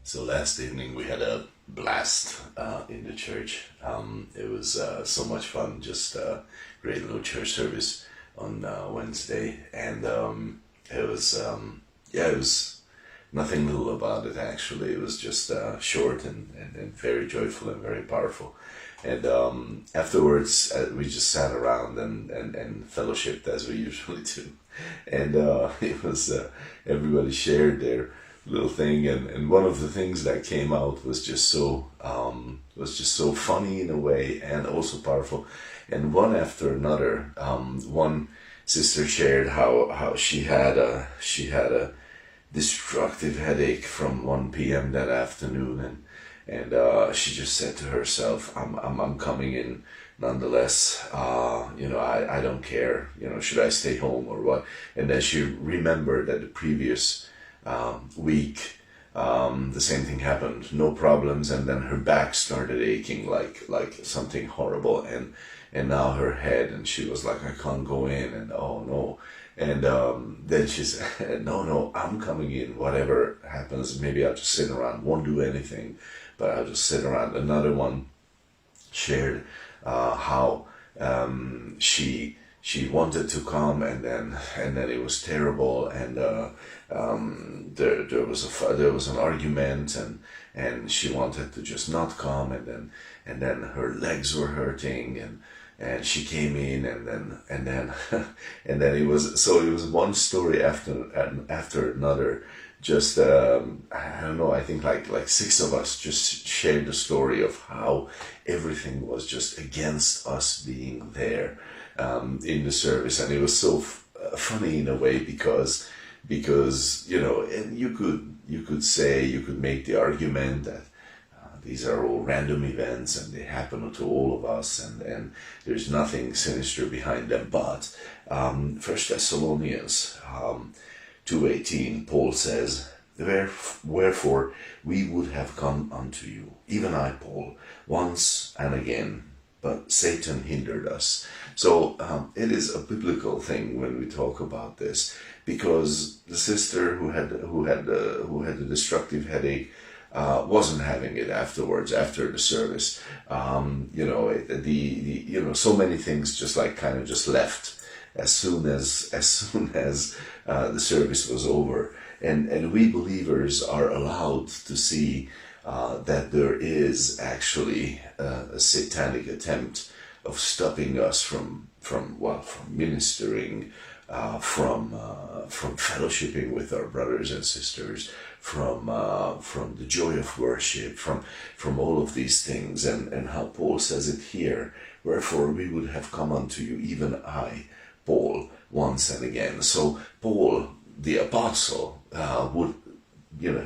So last evening we had a blast in the church. It was so much fun, just great little church service on Wednesday, and it was nothing little about it actually. It was just short and very joyful and very powerful. And afterwards, we just sat around and fellowshipped as we usually do. And it was everybody shared their little thing, and one of the things that came out was just so funny in a way and also powerful. And one after another, one sister shared how she had a destructive headache from 1 p.m. that afternoon, and she just said to herself, I'm coming in nonetheless. I don't care, should I stay home or what? And then she remembered that the previous week the same thing happened, no problems, and then her back started aching like something horrible, and now her head, and she was like, I can't go in, and oh no. And then she said, no, I'm coming in, whatever happens, maybe I'll just sit around, won't do anything, but I'll just sit around. Another one shared how she wanted to come, and then it was terrible, and there was an argument, and she wanted to just not come, and then her legs were hurting, and she came in, and then and then it was one story after another. Just I don't know, I think like 6 of us just shared the story of how everything was just against us being there in the service. And it was so funny in a way, because and you could make the argument that these are all random events and they happen to all of us, and there's nothing sinister behind them. But 1 Thessalonians 2:18, Paul says, wherefore we would have come unto you, even I, Paul, once and again, but Satan hindered us. So it is a biblical thing when we talk about this, because the sister who had the destructive headache wasn't having it afterwards, after the service. So many things just kind of just left as soon as the service was over, and we believers are allowed to see that there is actually a satanic attempt of stopping us from ministering, from fellowshipping with our brothers and sisters, from the joy of worship, from all of these things, and how Paul says it here, wherefore we would have come unto you, even I, Paul, once and again. So Paul, the apostle,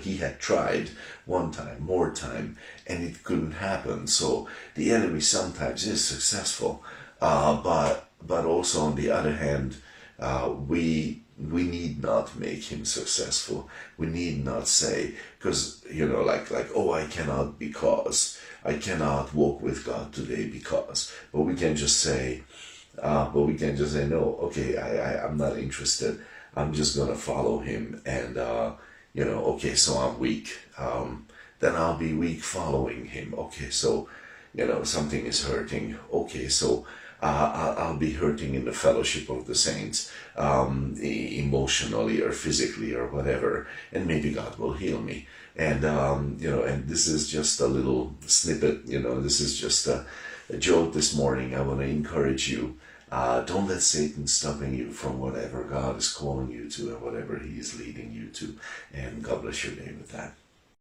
he had tried one time, more time, and it couldn't happen. So the enemy sometimes is successful, but also on the other hand, we need not make him successful. We need not say, because oh, I cannot walk with God today because. But we can just say, no, okay, I'm not interested. I'm just gonna follow him, and okay, so I'm weak. Then I'll be weak following him. Okay, so something is hurting. Okay, so I'll be hurting in the fellowship of the saints, emotionally or physically or whatever, and maybe God will heal me. And and this is just a little snippet. This is just a joke this morning. I want to encourage you. Don't let Satan stopping you from whatever God is calling you to and whatever he is leading you to. And God bless your day with that.